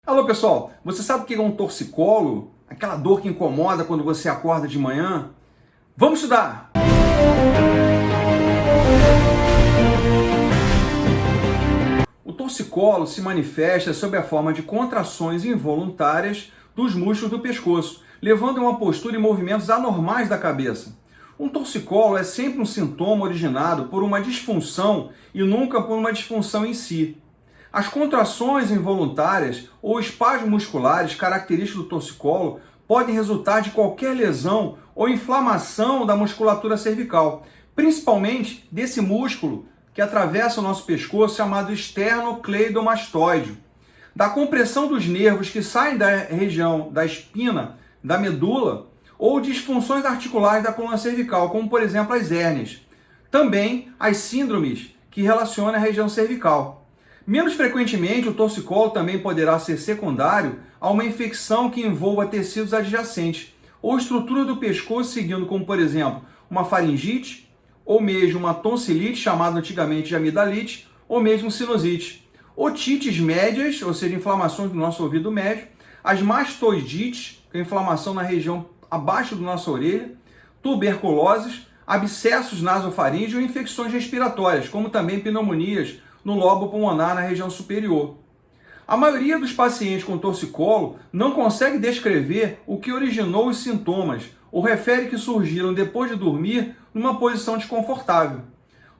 Alô pessoal, você sabe o que é um torcicolo? Aquela dor que incomoda quando você acorda de manhã? Vamos estudar! O torcicolo se manifesta sob a forma de contrações involuntárias dos músculos do pescoço, levando a uma postura e movimentos anormais da cabeça. Um torcicolo é sempre um sintoma originado por uma disfunção e nunca por uma disfunção em si. As contrações involuntárias ou espasmos musculares característicos do torcicolo podem resultar de qualquer lesão ou inflamação da musculatura cervical, principalmente desse músculo que atravessa o nosso pescoço, chamado esternocleidomastoide, da compressão dos nervos que saem da região da espina, da medula, ou disfunções articulares da coluna cervical, como por exemplo as hérnias. Também as síndromes que relacionam a região cervical. Menos frequentemente, o torcicolo também poderá ser secundário a uma infecção que envolva tecidos adjacentes ou estrutura do pescoço seguindo, como por exemplo, uma faringite, ou mesmo uma tonsilite, chamada antigamente de amidalite, ou mesmo sinusite. Otites médias, ou seja, inflamações do nosso ouvido médio, as mastoidites, que é inflamação na região abaixo da nossa orelha, tuberculoses, abscessos nasofaríngeos ou infecções respiratórias, como também pneumonias no lobo pulmonar na região superior. A maioria dos pacientes com torcicolo não consegue descrever o que originou os sintomas ou refere que surgiram depois de dormir numa posição desconfortável.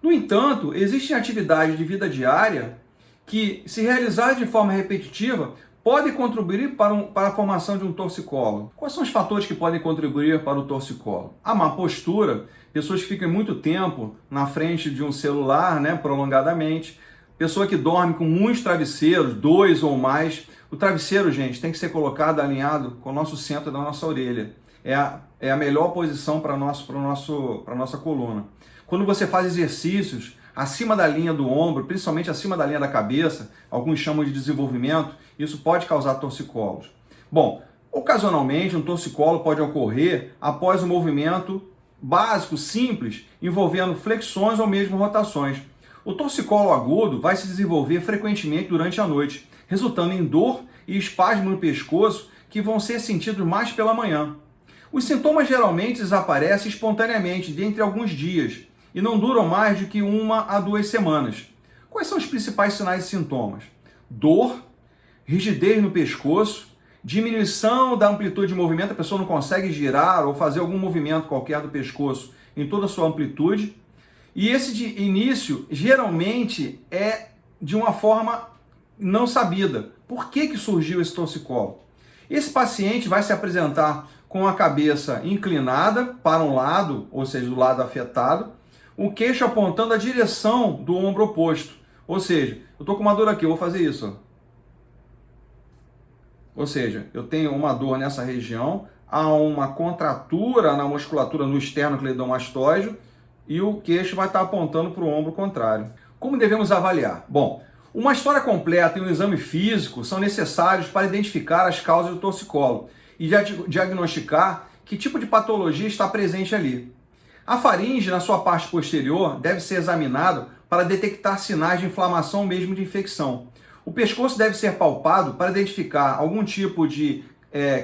No entanto, existem atividades de vida diária que, se realizadas de forma repetitiva, podem contribuir para a formação de um torcicolo. Quais são os fatores que podem contribuir para o torcicolo? A má postura, pessoas que ficam muito tempo na frente de um celular, prolongadamente, pessoa que dorme com muitos travesseiros, 2 ou mais. O travesseiro, gente, tem que ser colocado alinhado com o nosso centro da nossa orelha. É a melhor posição para a nossa coluna. Quando você faz exercícios acima da linha do ombro, principalmente acima da linha da cabeça, alguns chamam de desenvolvimento, isso pode causar torcicolos. Bom, ocasionalmente um torcicolo pode ocorrer após um movimento básico, simples, envolvendo flexões ou mesmo rotações. O torcicolo agudo vai se desenvolver frequentemente durante a noite, resultando em dor e espasmo no pescoço que vão ser sentidos mais pela manhã. Os sintomas geralmente desaparecem espontaneamente dentre alguns dias e não duram mais do que 1 a 2 semanas. Quais são os principais sinais e sintomas? Dor, rigidez no pescoço, diminuição da amplitude de movimento, a pessoa não consegue girar ou fazer algum movimento qualquer do pescoço em toda a sua amplitude. E esse de início, geralmente, é de uma forma não sabida. Por que surgiu esse torcicolo? Esse paciente vai se apresentar com a cabeça inclinada para um lado, ou seja, do lado afetado, o queixo apontando a direção do ombro oposto. Ou seja, eu estou com uma dor aqui, eu vou fazer isso. Ou seja, eu tenho uma dor nessa região, há uma contratura na musculatura no esternocleidomastoide, e o queixo vai estar apontando para o ombro contrário. Como devemos avaliar? Bom, uma história completa e um exame físico são necessários para identificar as causas do torcicolo e diagnosticar que tipo de patologia está presente ali. A faringe, na sua parte posterior, deve ser examinado para detectar sinais de inflamação ou mesmo de infecção. O pescoço deve ser palpado para identificar algum tipo de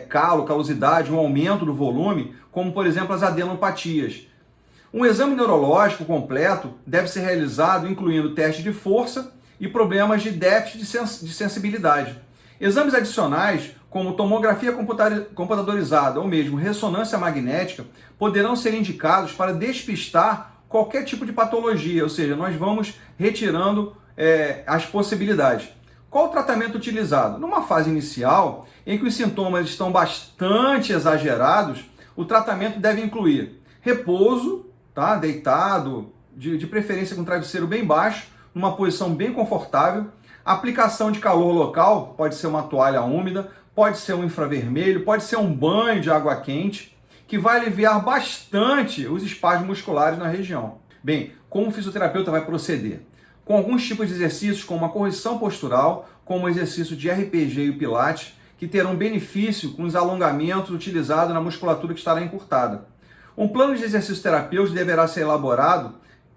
calosidade, um aumento do volume, como por exemplo as adenopatias. Um exame neurológico completo deve ser realizado incluindo teste de força e problemas de déficit de sensibilidade. Exames adicionais, como tomografia computadorizada ou mesmo ressonância magnética, poderão ser indicados para despistar qualquer tipo de patologia, ou seja, nós vamos retirando as possibilidades. Qual o tratamento utilizado? Numa fase inicial, em que os sintomas estão bastante exagerados, o tratamento deve incluir repouso, deitado, de preferência com travesseiro bem baixo, numa posição bem confortável, aplicação de calor local, pode ser uma toalha úmida, pode ser um infravermelho, pode ser um banho de água quente, que vai aliviar bastante os espasmos musculares na região. Bem, como o fisioterapeuta vai proceder? Com alguns tipos de exercícios, como a correção postural, como o exercício de RPG e o Pilates, que terão benefício com os alongamentos utilizados na musculatura que estará encurtada. Um plano de exercício terapêutico deverá ser elaborado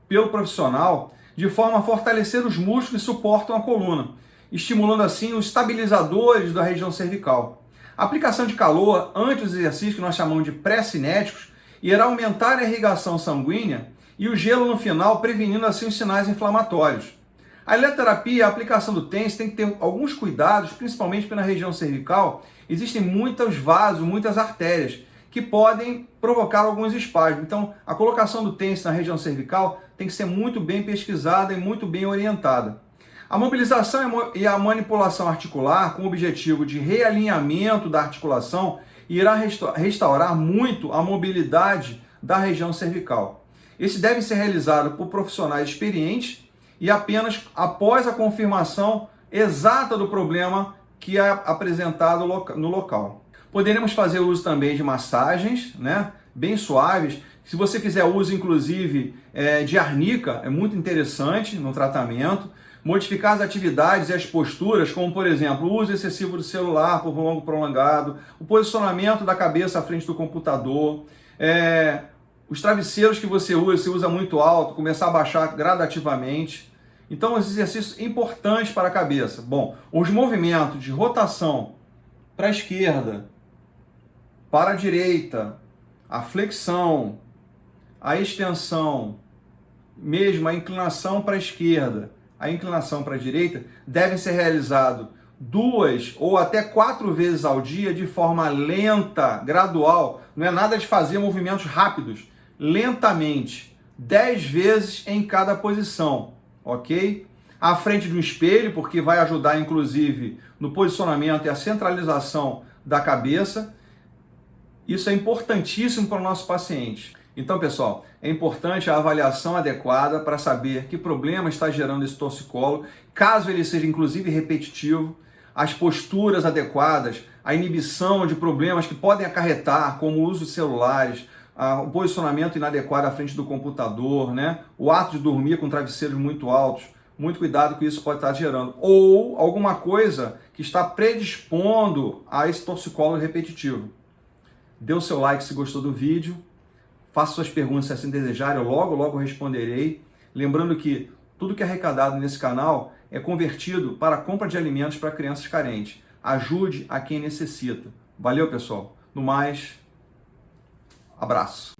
pelo profissional de forma a fortalecer os músculos que suportam a coluna estimulando assim os estabilizadores da região cervical. A aplicação de calor antes dos exercícios, que nós chamamos de pré-cinéticos, irá aumentar a irrigação sanguínea e o gelo no final, prevenindo assim os sinais inflamatórios. A eletroterapia, a aplicação do TENS, tem que ter alguns cuidados, principalmente porque na região cervical existem muitos vasos, muitas artérias, que podem provocar alguns espasmos. Então, a colocação do TENS na região cervical tem que ser muito bem pesquisada e muito bem orientada. A mobilização e a manipulação articular, com o objetivo de realinhamento da articulação, irá restaurar muito a mobilidade da região cervical. Esse deve ser realizado por profissionais experientes e apenas após a confirmação exata do problema que é apresentado no local. Poderemos fazer uso também de massagens, né, bem suaves. Se você fizer uso, inclusive, de arnica, é muito interessante no tratamento. Modificar as atividades e as posturas, como, por exemplo, o uso excessivo do celular por longo prolongado, o posicionamento da cabeça à frente do computador, os travesseiros que você usa muito alto, começar a baixar gradativamente. Então, os exercícios importantes para a cabeça. Bom, os movimentos de rotação para a esquerda, para a direita, a flexão, a extensão, mesmo a inclinação para a esquerda, a inclinação para a direita, devem ser realizados 2 ou até 4 vezes ao dia de forma lenta, gradual. Não é nada de fazer movimentos rápidos, lentamente, 10 vezes em cada posição, ok? À frente de um espelho, porque vai ajudar inclusive no posicionamento e a centralização da cabeça. Isso é importantíssimo para o nosso paciente. Então, pessoal, é importante a avaliação adequada para saber que problema está gerando esse torcicolo, caso ele seja inclusive repetitivo, as posturas adequadas, a inibição de problemas que podem acarretar, como o uso de celulares, o posicionamento inadequado à frente do computador, né? O ato de dormir com travesseiros muito altos. Muito cuidado que isso pode estar gerando. Ou alguma coisa que está predispondo a esse torcicolo repetitivo. Dê o seu like se gostou do vídeo. Faça suas perguntas se assim desejarem, eu logo responderei. Lembrando que tudo que é arrecadado nesse canal é convertido para a compra de alimentos para crianças carentes. Ajude a quem necessita. Valeu, pessoal. No mais, abraço.